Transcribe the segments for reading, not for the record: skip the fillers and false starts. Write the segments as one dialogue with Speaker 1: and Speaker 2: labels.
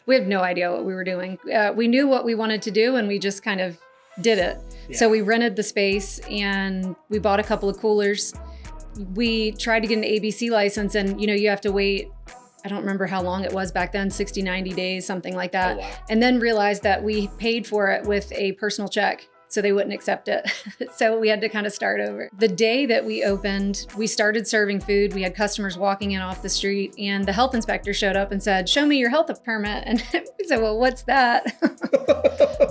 Speaker 1: we had no idea what we were doing. We knew what we wanted to do and we just kind of did it. Yeah. So we rented the space and we bought a couple of coolers. We tried to get an ABC license and, you have to wait. I don't remember how long it was back then, 60, 90 days, something like that. Oh, wow. And then realized that we paid for it with a personal check. So they wouldn't accept it. So we had to kind of start over. The day that we opened, we started serving food. We had customers walking in off the street and the health inspector showed up and said, "Show me your health permit." And we said, "Well, what's that?"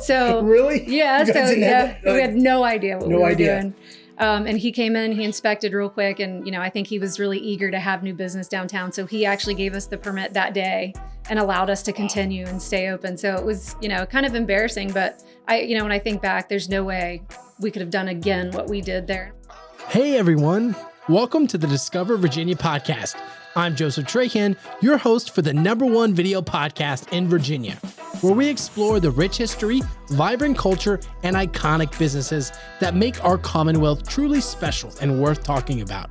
Speaker 1: So
Speaker 2: really?
Speaker 1: Yeah. So yeah, we had no idea what we were doing. And he came in, he inspected real quick. And, I think he was really eager to have new business downtown. So he actually gave us the permit that day and allowed us to continue and stay open. So it was, kind of embarrassing, but when I think back, there's no way we could have done again what we did there.
Speaker 2: Hey, everyone. Welcome to the Discover Virginia podcast. I'm Joseph Trahan, your host for the #1 video podcast in Virginia, where we explore the rich history, vibrant culture, and iconic businesses that make our Commonwealth truly special and worth talking about.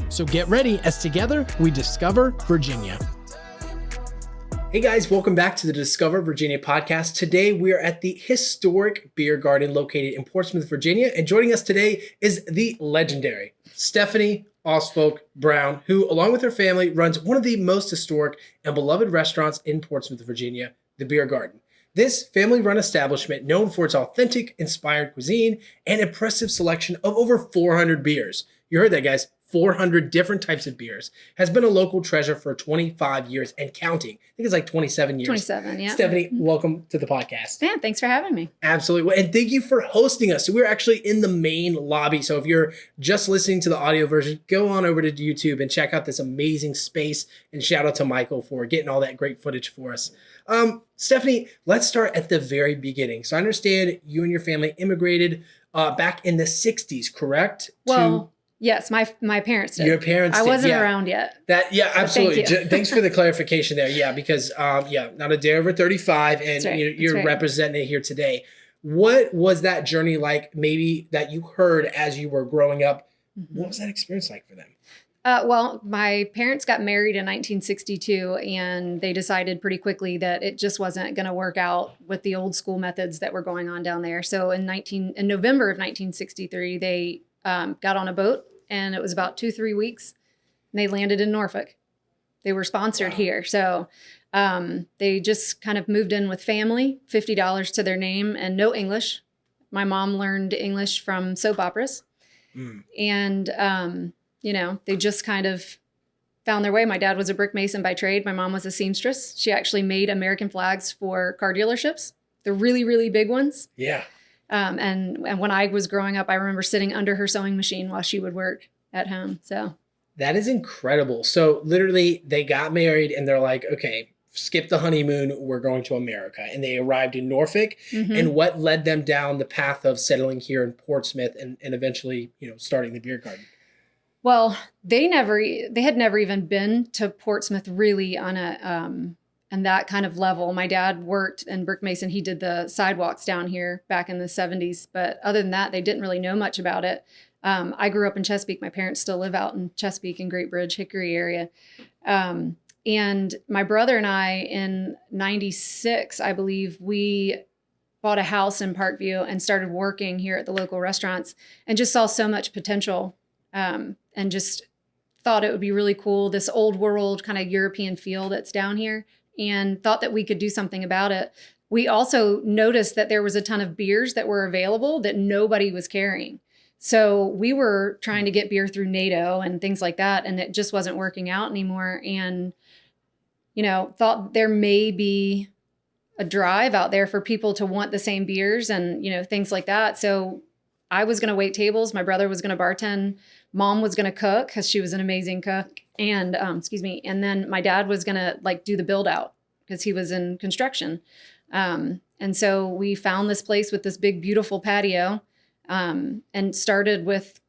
Speaker 2: So get ready as together we discover Virginia. Hey guys, welcome back to the Discover Virginia podcast. Today we are at the historic Bier Garden located in Portsmouth, Virginia. And joining us today is the legendary Stefanie Osfolk Brown, who along with her family runs one of the most historic and beloved restaurants in Portsmouth, Virginia, the Bier Garden. This family-run establishment, known for its authentic, inspired cuisine and impressive selection of over 400 beers. You heard that, guys. 400 different types of beers, has been a local treasure for 25 years and counting. I think it's like 27 years.
Speaker 1: 27, yeah.
Speaker 2: Stefanie, welcome to the podcast.
Speaker 1: Yeah, thanks for having me.
Speaker 2: Absolutely. And thank you for hosting us. So we're actually in the main lobby. So if you're just listening to the audio version, go on over to YouTube and check out this amazing space. And shout out to Michael for getting all that great footage for us. Stefanie, let's start at the very beginning. So I understand you and your family immigrated back in the 60s, correct?
Speaker 1: Well, yes, my parents did.
Speaker 2: Your parents did.
Speaker 1: I wasn't around yet.
Speaker 2: Absolutely. Thanks for the clarification there. Yeah, because not a day over 35, and right. You're representing it here today. What was that journey like? Maybe that you heard as you were growing up. Mm-hmm. What was that experience like for them?
Speaker 1: Well, my parents got married in 1962, and they decided pretty quickly that it just wasn't going to work out with the old school methods that were going on down there. So in November of 1963, they got on a boat, and it was about 2-3 weeks, and they landed in Norfolk. They were sponsored here. So they just kind of moved in with family, $50 to their name, and no English. My mom learned English from soap operas. And, they just kind of found their way. My dad was a brick mason by trade. My mom was a seamstress. She actually made American flags for car dealerships, the really, really big ones.
Speaker 2: Yeah.
Speaker 1: And when I was growing up, I remember sitting under her sewing machine while she would work at home. So
Speaker 2: that is incredible. So literally they got married and they're like, okay, skip the honeymoon. We're going to America. And they arrived in Norfolk. Mm-hmm. And what led them down the path of settling here in Portsmouth and eventually, starting the Bier Garden?
Speaker 1: Well, they had never even been to Portsmouth really on and that kind of level. My dad worked in brick mason. He did the sidewalks down here back in the 70s. But other than that, they didn't really know much about it. I grew up in Chesapeake. My parents still live out in Chesapeake and Great Bridge, Hickory area. And my brother and I in 96, I believe, we bought a house in Parkview and started working here at the local restaurants and just saw so much potential and just thought it would be really cool, this old world kind of European feel that's down here, and thought that we could do something about it. We also noticed that there was a ton of beers that were available that nobody was carrying. So we were trying to get beer through NATO and things like that, and it just wasn't working out anymore. And, thought there may be a drive out there for people to want the same beers and, things like that. So I was going to wait tables. My brother was going to bartend. Mom was going to cook because she was an amazing cook. And, and then my dad was going to do the build out because he was in construction. And so we found this place with this big, beautiful patio, and started with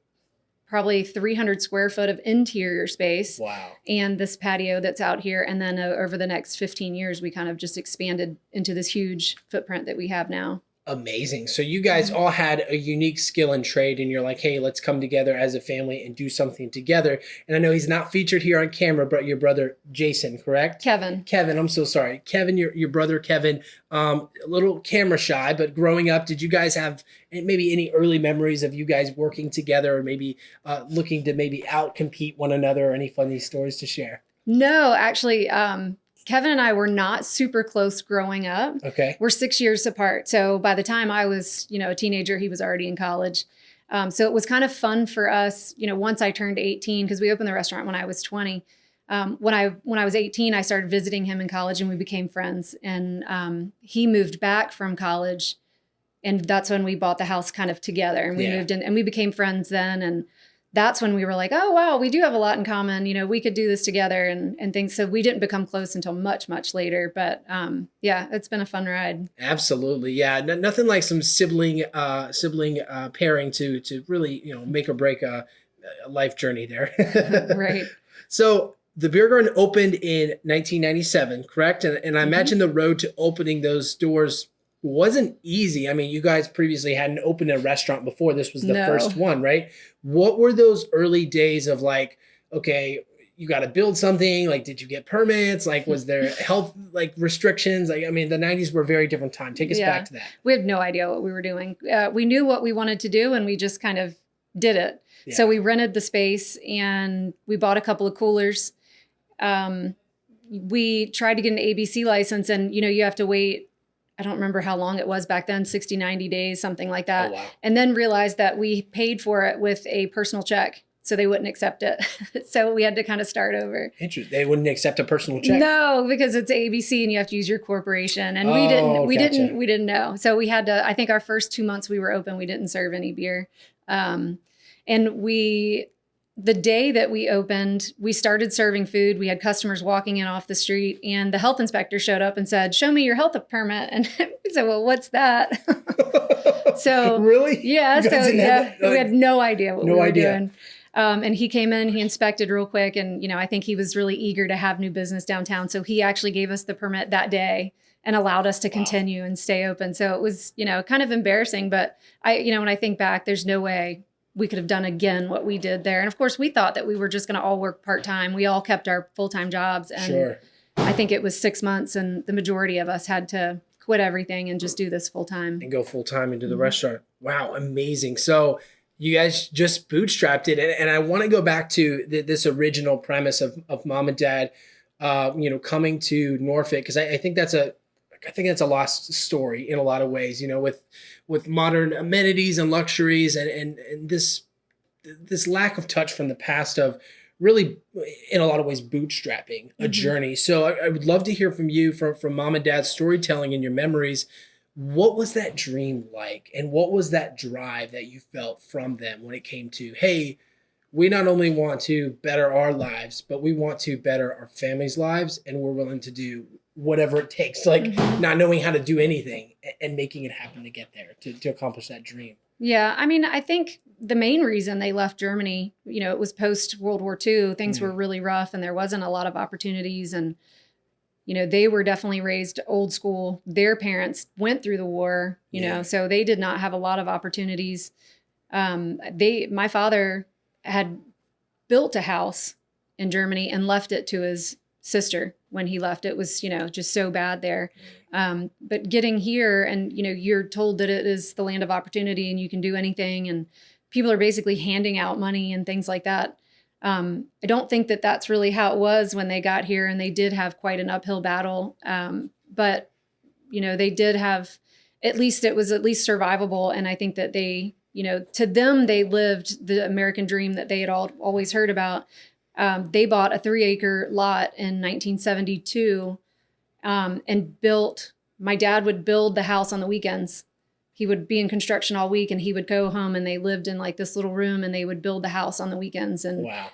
Speaker 1: probably 300 square foot of interior space.
Speaker 2: Wow. And
Speaker 1: this patio that's out here. And then over the next 15 years, we kind of just expanded into this huge footprint that we have now.
Speaker 2: Amazing. So you guys all had a unique skill and trade, and you're like, hey, let's come together as a family and do something together. And I know he's not featured here on camera, but your brother Jason, correct? Kevin, I'm so sorry. Kevin, your brother Kevin, a little camera shy, but growing up, did you guys have maybe any early memories of you guys working together, or maybe looking to maybe out compete one another, or any funny stories to share?
Speaker 1: No, actually, Kevin and I were not super close growing up.
Speaker 2: Okay.
Speaker 1: We're 6 years apart. So by the time I was, a teenager, he was already in college. So it was kind of fun for us, once I turned 18, because we opened the restaurant when I was 20. When I was 18, I started visiting him in college and we became friends. And he moved back from college, and that's when we bought the house kind of together. And we moved in and we became friends then. And that's when we were like, oh, wow, we do have a lot in common. We could do this together and things. So we didn't become close until much, much later. But it's been a fun ride.
Speaker 2: Absolutely. Yeah. Nothing like some sibling pairing to really, make or break a life journey there.
Speaker 1: Right.
Speaker 2: So the Bier Garden opened in 1997, correct? And I imagine the road to opening those doors wasn't easy. I mean, you guys previously hadn't opened a restaurant before. This was the first one, right? What were those early days of like, okay, you got to build something? Like, did you get permits? Like, was there health restrictions? Like, I mean, the 90s were a very different time. Take us back to that.
Speaker 1: We had no idea what we were doing. We knew what we wanted to do and we just kind of did it. Yeah. So we rented the space and we bought a couple of coolers. We tried to get an ABC license and, you have to wait. I don't remember how long it was back then, 60, 90 days, something like that. Oh, wow. And then realized that we paid for it with a personal check, so they wouldn't accept it. So we had to kind of start over.
Speaker 2: Interesting. They wouldn't accept a personal check?
Speaker 1: No, because it's ABC and you have to use your corporation. And we didn't know. So we had to, I think our first 2 months we were open, we didn't serve any beer. The day that we opened, we started serving food. We had customers walking in off the street and the health inspector showed up and said, show me your health permit. And we said, well, what's that? So
Speaker 2: really?
Speaker 1: Yeah. We had no idea what we were doing. And he came in, he inspected real quick. And, I think he was really eager to have new business downtown. So he actually gave us the permit that day and allowed us to continue and stay open. So it was, kind of embarrassing, but when I think back, there's no way we could have done again what we did there. And of course we thought that we were just going to all work part-time. We all kept our full-time jobs. And I think it was 6 months and the majority of us had to quit everything and just do this full-time.
Speaker 2: And go full-time into the restaurant. Wow. Amazing. So you guys just bootstrapped it. And I want to go back to this original premise of mom and dad, coming to Norfolk. Cause I think that's a lost story in a lot of ways, with modern amenities and luxuries and this lack of touch from the past of really, in a lot of ways, bootstrapping a journey. So I would love to hear from you, from mom and dad's storytelling and your memories. What was that dream like? And what was that drive that you felt from them when it came to, hey, we not only want to better our lives, but we want to better our families' lives, and we're willing to do whatever it takes, like not knowing how to do anything and making it happen to get there, to accomplish that dream.
Speaker 1: Yeah. I mean, I think the main reason they left Germany, it was post World War II. Things were really rough and there wasn't a lot of opportunities. And, they were definitely raised old school. Their parents went through the war, so they did not have a lot of opportunities. My father had built a house in Germany and left it to his sister when he left. It was, just so bad there. But getting here and, you're told that it is the land of opportunity and you can do anything. And people are basically handing out money and things like that. I don't think that that's really how it was when they got here, and they did have quite an uphill battle. But, they did have, at least it was at least survivable. And I think that they, to them, they lived the American dream that they had always heard about. They bought a 3-acre lot in 1972 and built, my dad would build the house on the weekends. He would be in construction all week and he would go home and they lived in like this little room and they would build the house on the weekends. And
Speaker 2: wow.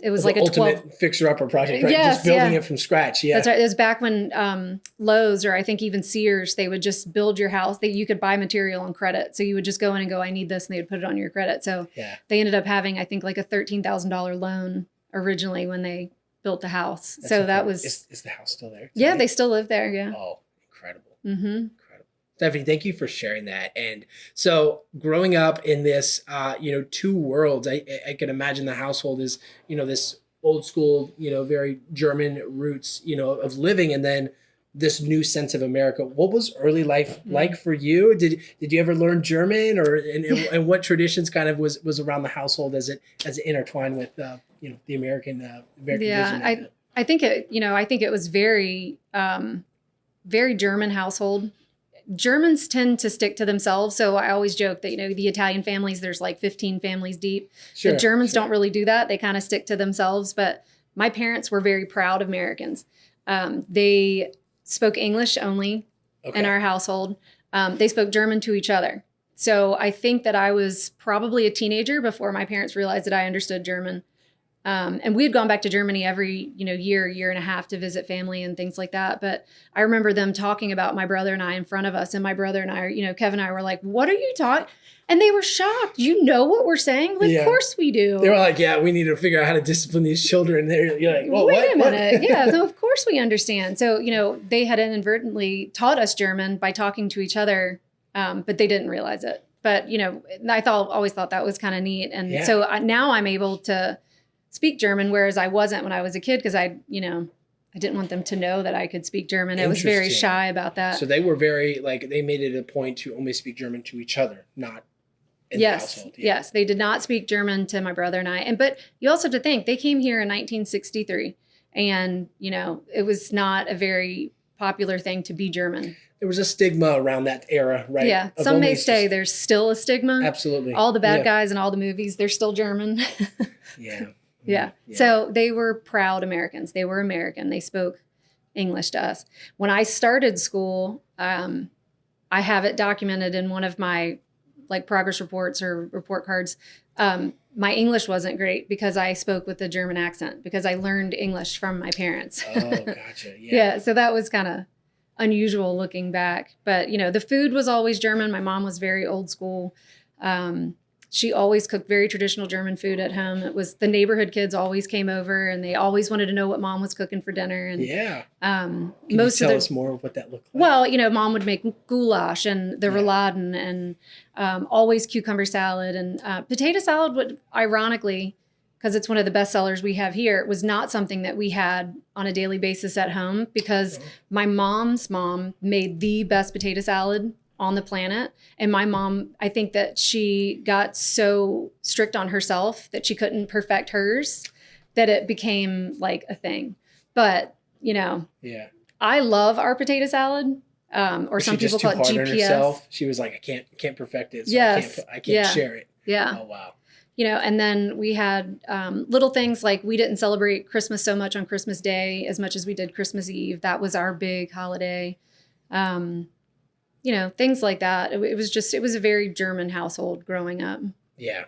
Speaker 1: It was like a
Speaker 2: ultimate fixer-upper project, right?
Speaker 1: Yes,
Speaker 2: just building it from scratch. Yeah,
Speaker 1: that's right. It was back when Lowe's, or I think even Sears, they would just build your house. You could buy material on credit, so you would just go in and go, "I need this," and they would put it on your credit. So they ended up having, I think, like a $13,000 loan originally when they built the house. That's so that was.
Speaker 2: Is the house still there today?
Speaker 1: Yeah, they still live there. Yeah.
Speaker 2: Oh, incredible!
Speaker 1: Mm-hmm.
Speaker 2: Incredible. Stephanie, thank you for sharing that. And so growing up in this, two worlds, I can imagine the household is, this old school, very German roots, of living, and then this new sense of America. What was early life like for you? Did you ever learn German, or and what traditions kind of was around the household as it intertwined with the American
Speaker 1: Yeah,
Speaker 2: vision?
Speaker 1: I think it was very very German household. Germans tend to stick to themselves. So I always joke that, the Italian families, there's like 15 families deep.
Speaker 2: Sure,
Speaker 1: The Germans don't really do that. They kind of stick to themselves. But my parents were very proud Americans. They spoke English only in our household. They spoke German to each other. So I think that I was probably a teenager before my parents realized that I understood German. And we had gone back to Germany every, year and a half to visit family and things like that. But I remember them talking about my brother and I in front of us. And my brother and I, Kevin and I were like, what are you talking? And they were shocked. You know what we're saying? Like, Of course we do.
Speaker 2: They were like, yeah, we need to figure out how to discipline these children. You're like, well,
Speaker 1: wait a minute. Yeah, so of course we understand. So, they had inadvertently taught us German by talking to each other, but they didn't realize it. But, I always thought that was kind of neat. And so now I'm able to speak German, whereas I wasn't when I was a kid, because I didn't want them to know that I could speak German. I was very shy about that.
Speaker 2: So they were very, they made it a point to only speak German to each other, not in the household. Yeah.
Speaker 1: Yes, they did not speak German to my brother and I. But you also have to think, they came here in 1963, and, it was not a very popular thing to be German.
Speaker 2: There was a stigma around that era, right?
Speaker 1: Yeah, some may say there's still a stigma.
Speaker 2: Absolutely.
Speaker 1: All the bad guys in all the movies, they're still German.
Speaker 2: Yeah.
Speaker 1: Yeah. So they were proud Americans. They were American. They spoke English to us. When I started school, I have it documented in one of my progress reports or report cards. My English wasn't great because I spoke with a German accent, because I learned English from my parents.
Speaker 2: Oh, gotcha. Yeah.
Speaker 1: Yeah. So that was kind of unusual looking back. But, the food was always German. My mom was very old school. She always cooked very traditional German food at home. It was the neighborhood kids always came over, and they always wanted to know what mom was cooking for dinner. And
Speaker 2: Can you tell us more of what that looked like?
Speaker 1: Well, mom would make goulash and the rouladen, and always cucumber salad, and potato salad would, ironically, because it's one of the best sellers we have here, was not something that we had on a daily basis at home, because my mom's mom made the best potato salad on the planet. And my mom, I think that she got so strict on herself that she couldn't perfect hers, that it became like a thing. But, I love our potato salad. Or some people call it GPS.
Speaker 2: She was like, I can't perfect it. So
Speaker 1: yes.
Speaker 2: I can't share it.
Speaker 1: Yeah.
Speaker 2: Oh, wow.
Speaker 1: And then we had little things like, we didn't celebrate Christmas so much on Christmas Day as much as we did Christmas Eve. That was our big holiday. Things like that. It was a very German household growing up.
Speaker 2: Yeah.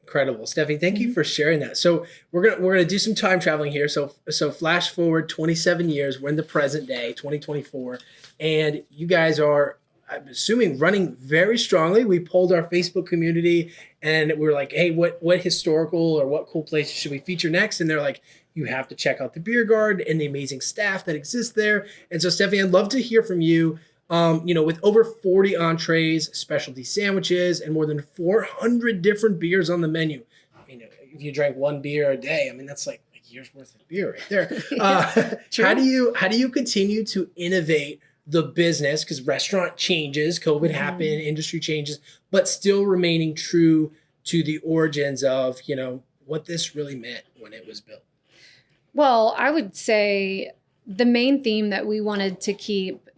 Speaker 2: Incredible. Stephanie, thank you for sharing that. So we're gonna do some time traveling here. So flash forward 27 years, we're in the present day, 2024, and you guys are, I'm assuming, running very strongly. We polled our Facebook community, and we were like, hey, what historical or what cool places should we feature next? And they're like, you have to check out the Bier Garden and the amazing staff that exists there. And so, Stephanie, I'd love to hear from you. With over 40 entrees, specialty sandwiches, and more than 400 different beers on the menu. If you drank one beer a day, that's like a year's worth of beer right there. How do you continue to innovate the business? Because restaurant changes, COVID happened, industry changes, but still remaining true to the origins of, what this really meant when it was built.
Speaker 1: Well, I would say the main theme that we wanted to keep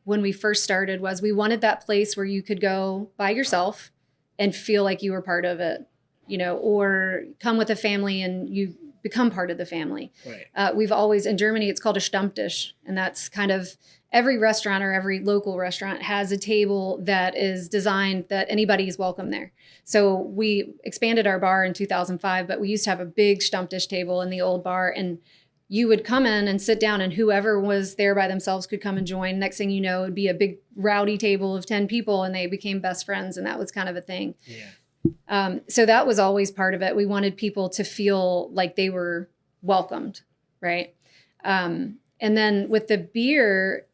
Speaker 1: when we first started was, we wanted that place where you could go by yourself and feel like you were part of it, or come with a family and you become part of the family.
Speaker 2: Right.
Speaker 1: We've always, in Germany, it's called a Stammtisch. And that's kind of, every restaurant or every local restaurant has a table that is designed that anybody is welcome there. So we expanded our bar in 2005, but we used to have a big Stammtisch table in the old bar, and you would come in and sit down, and whoever was there by themselves could come and join. Next thing you know, it would be a big rowdy table of 10 people, and they became best friends. And that was kind of a thing.
Speaker 2: Yeah.
Speaker 1: So that was always part of it. We wanted people to feel like they were welcomed. Right. And then with the beer,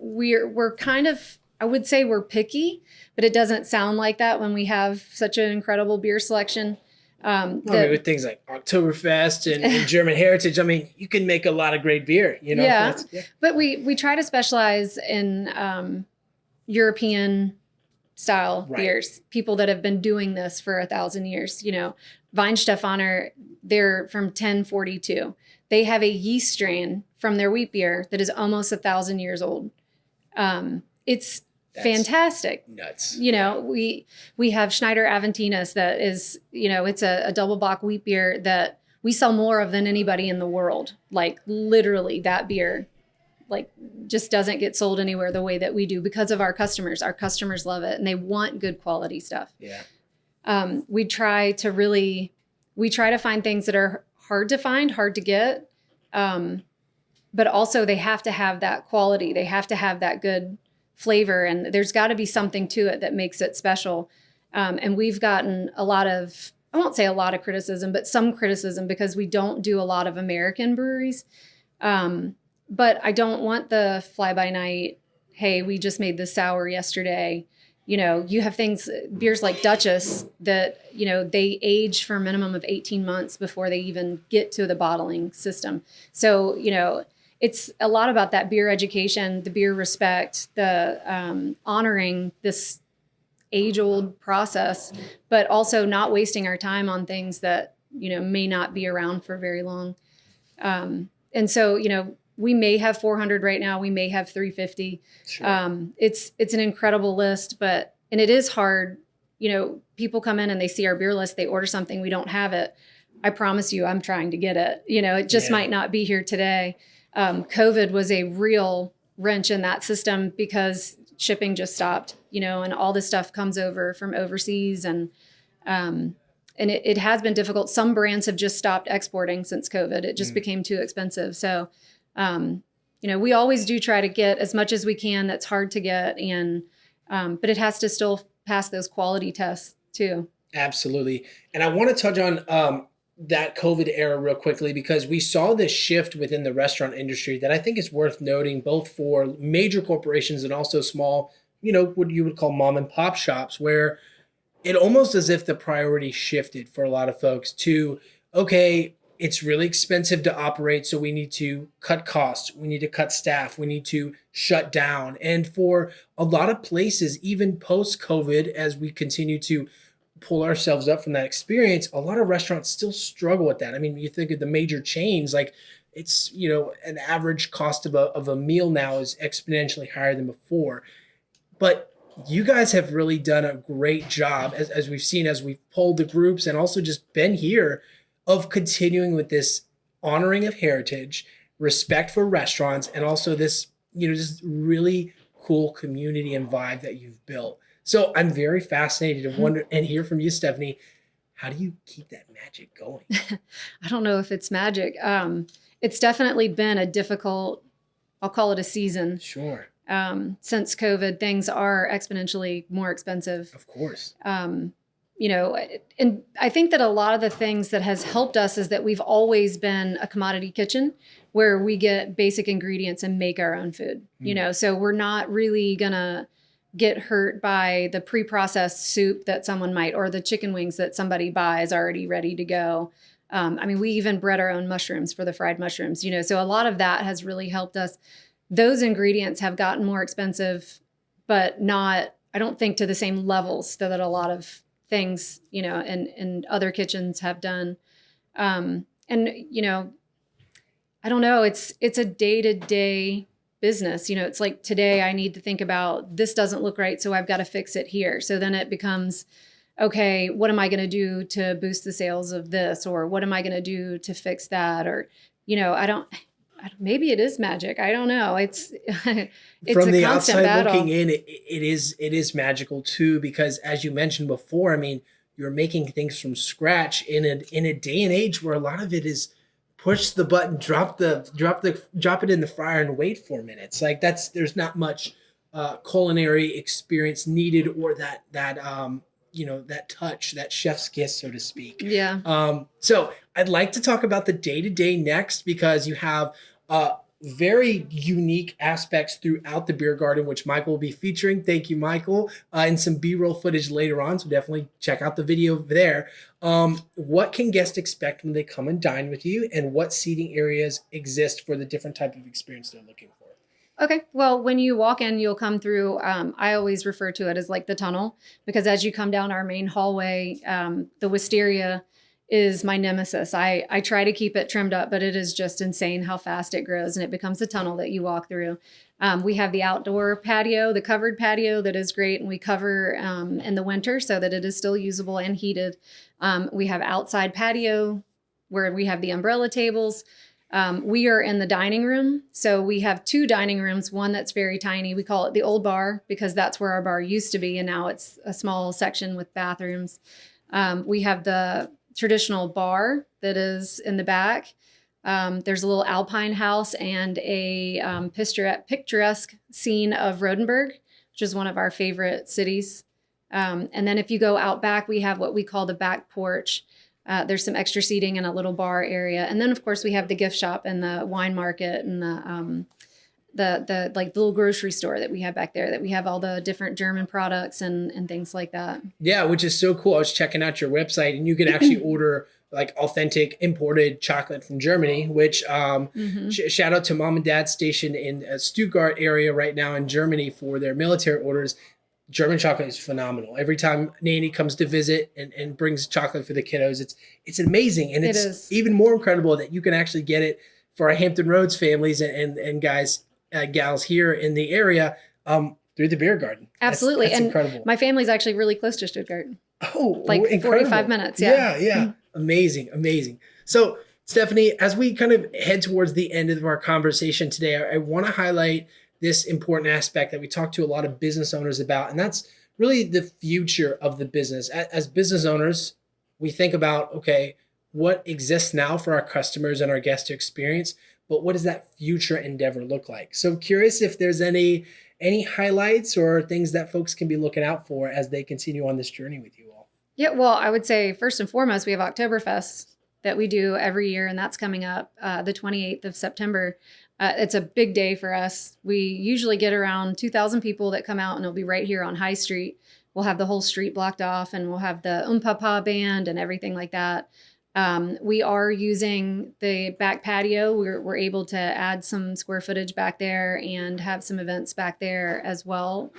Speaker 1: we're kind of, I would say we're picky, but it doesn't sound like that when we have such an incredible beer selection.
Speaker 2: With things like Oktoberfest and German heritage, I mean, you can make a lot of great beer, you know?
Speaker 1: Yeah, but we try to specialize in European style beers, people that have been doing this for 1,000 years. You know, Weihenstephaner, they're from 1042. They have a yeast strain from their wheat beer that is almost 1,000 years old. That's fantastic.
Speaker 2: Nuts.
Speaker 1: You know, we have Schneider Aventinus that is, you know, it's a double bock wheat beer that we sell more of than anybody in the world. Like literally that beer, like just doesn't get sold anywhere the way that we do because of our customers. Our customers love it and they want good quality stuff.
Speaker 2: Yeah.
Speaker 1: We try to find things that are hard to find, hard to get. But also they have to have that quality. They have to have that good flavor, and there's got to be something to it that makes it special. And we've gotten a lot of, I won't say a lot of criticism, but some criticism because we don't do a lot of American breweries. But I don't want the fly by night, hey, we just made this sour yesterday. You know, you have beers like Duchess that, you know, they age for a minimum of 18 months before they even get to the bottling system. So, you know, it's a lot about that beer education, the beer respect, the honoring this age-old process, but also not wasting our time on things that, you know, may not be around for very long. And so, you know, we may have 400 right now. We may have 350. Sure. It's an incredible list, and it is hard. You know, people come in and they see our beer list, they order something, we don't have it. I promise you, I'm trying to get it. You know, it just might not be here today. COVID was a real wrench in that system because shipping just stopped, you know, and all this stuff comes over from overseas. And it has been difficult. Some brands have just stopped exporting since COVID. It just became too expensive. So, you know, we always do try to get as much as we can that's hard to get. And, but it has to still pass those quality tests too.
Speaker 2: Absolutely. And I want to touch on that COVID era real quickly, because we saw this shift within the restaurant industry that I think is worth noting, both for major corporations and also small, you know, what you would call mom and pop shops, where it almost as if the priority shifted for a lot of folks to, okay, it's really expensive to operate, so we need to cut costs, we need to cut staff, we need to shut down. And for a lot of places, even post-COVID, as we continue to pull ourselves up from that experience, a lot of restaurants still struggle with that. I mean, you think of the major chains, like it's, you know, an average cost of a meal now is exponentially higher than before. But you guys have really done a great job, as we've seen, as we've polled the groups and also just been here, of continuing with this honoring of heritage, respect for restaurants, and also this, you know, just really cool community and vibe that you've built. So I'm very fascinated to wonder and hear from you, Stefanie, how do you keep that magic going?
Speaker 1: I don't know if it's magic. It's definitely been a difficult, I'll call it a season.
Speaker 2: Sure.
Speaker 1: Since COVID, things are exponentially more expensive.
Speaker 2: Of course.
Speaker 1: You know, and I think that a lot of the things that has helped us is that we've always been a commodity kitchen where we get basic ingredients and make our own food, you know, so we're not really gonna get hurt by the pre-processed soup that someone might, or the chicken wings that somebody buys already ready to go. I mean, we even bred our own mushrooms for the fried mushrooms, you know, so a lot of that has really helped us. Those ingredients have gotten more expensive, but not, I don't think to the same levels that a lot of things, you know, and other kitchens have done. And, you know, I don't know, it's a day-to-day business. You know, it's like today I need to think about this doesn't look right, so I've got to fix it here. So then it becomes, okay, what am I going to do to boost the sales of this? Or what am I going to do to fix that? Or, you know, maybe it is magic. I don't know. It's
Speaker 2: from
Speaker 1: a
Speaker 2: the
Speaker 1: constant
Speaker 2: outside
Speaker 1: battle.
Speaker 2: looking in, it is magical too, because as you mentioned before, I mean, you're making things from scratch in a day and age where a lot of it is push the button, drop it in the fryer and wait 4 minutes. Like there's not much culinary experience needed, or that you know, that touch, that chef's kiss, so to speak.
Speaker 1: Yeah.
Speaker 2: So I'd like to talk about the day-to-day next, because you have very unique aspects throughout the beer garden, which Michael will be featuring. Thank you, Michael, and some B-roll footage later on. So definitely check out the video there. What can guests expect when they come and dine with you, and what seating areas exist for the different type of experience they're looking for?
Speaker 1: Okay. Well, when you walk in, you'll come through. I always refer to it as like the tunnel, because as you come down our main hallway, the wisteria is my nemesis. I try to keep it trimmed up, but it is just insane how fast it grows, and it becomes a tunnel that you walk through. We have the outdoor patio, the covered patio that is great, and we cover in the winter so that it is still usable and heated. We have outside patio where we have the umbrella tables. We are in the dining room. So we have 2 dining rooms, one that's very tiny. We call it the old bar because that's where our bar used to be. And now it's a small section with bathrooms. We have the traditional bar that is in the back. There's a little alpine house and a picturesque scene of Rodenburg, which is one of our favorite cities. And then if you go out back, we have what we call the back porch. There's some extra seating and a little bar area. And then, of course, we have the gift shop and the wine market and the like little grocery store that we have back there, that we have all the different German products and things like that.
Speaker 2: Yeah, which is so cool. I was checking out your website, and you can actually order like authentic imported chocolate from Germany, which shout out to mom and dad stationed in Stuttgart area right now in Germany for their military orders. German chocolate is phenomenal. Every time Nanny comes to visit and brings chocolate for the kiddos, it's amazing. And it's even more incredible that you can actually get it for our Hampton Roads families and guys, gals here in the area through the Bier Garden.
Speaker 1: Absolutely.
Speaker 2: That's incredible.
Speaker 1: My family's actually really close to Stuttgart.
Speaker 2: Oh,
Speaker 1: like incredible. 45 minutes. Yeah.
Speaker 2: Yeah. Amazing. So Stefanie, as we kind of head towards the end of our conversation today, I want to highlight this important aspect that we talk to a lot of business owners about, and that's really the future of the business. As business owners, we think about, okay, what exists now for our customers and our guests to experience, but what does that future endeavor look like? So curious if there's any highlights or things that folks can be looking out for as they continue on this journey with you all.
Speaker 1: Yeah, well, I would say first and foremost, we have Oktoberfest that we do every year, and that's coming up the 28th of September. It's a big day for us. We usually get around 2,000 people that come out, and it'll be right here on High Street. We'll have the whole street blocked off, and we'll have the Papa band and everything like that. We are using the back patio. We're able to add some square footage back there and have some events back there as well.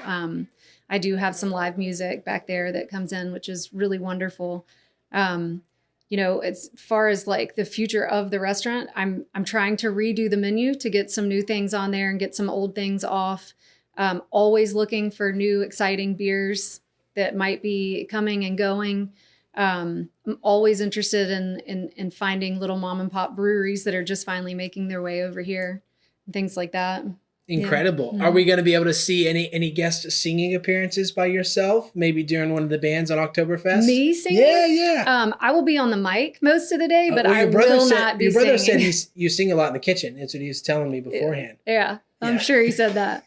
Speaker 1: I do have some live music back there that comes in, which is really wonderful. As far as like the future of the restaurant, I'm trying to redo the menu to get some new things on there and get some old things off. Always looking for new exciting beers that might be coming and going. I'm always interested in finding little mom and pop breweries that are just finally making their way over here, and things like that.
Speaker 2: Incredible.
Speaker 1: Yeah.
Speaker 2: Are we going to be able to see any guest singing appearances by yourself, maybe during one of the bands on Oktoberfest?
Speaker 1: Me singing?
Speaker 2: Yeah.
Speaker 1: I will be on the mic most of the day, but
Speaker 2: I
Speaker 1: will not be singing.
Speaker 2: Your brother said you sing a lot in the kitchen. That's what he was telling me beforehand.
Speaker 1: Yeah. I'm sure he said that.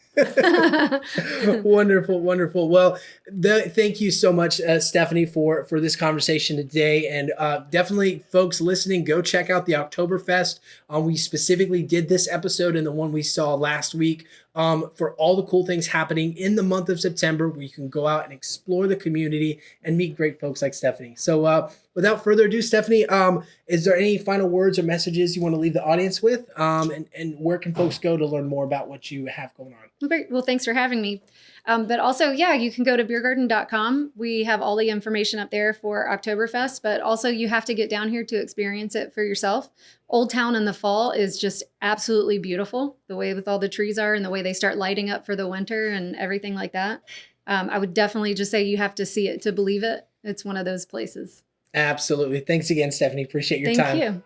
Speaker 2: Wonderful. Well, thank you so much, Stefanie, for this conversation today. And definitely, folks listening, go check out the Oktoberfest. We specifically did this episode and the one we saw last week for all the cool things happening in the month of September, where you can go out and explore the community and meet great folks like Stefanie. So without further ado, Stefanie, is there any final words or messages you want to leave the audience with? And where can folks go to learn more about what you have going on?
Speaker 1: Great. Well, thanks for having me. But also, you can go to biergarden.com. We have all the information up there for Oktoberfest, but also you have to get down here to experience it for yourself. Old Town in the fall is just absolutely beautiful, the way with all the trees are and the way they start lighting up for the winter and everything like that. I would definitely just say you have to see it to believe it. It's one of those places.
Speaker 2: Absolutely. Thanks again, Stefanie. Appreciate your time.
Speaker 1: Thank you.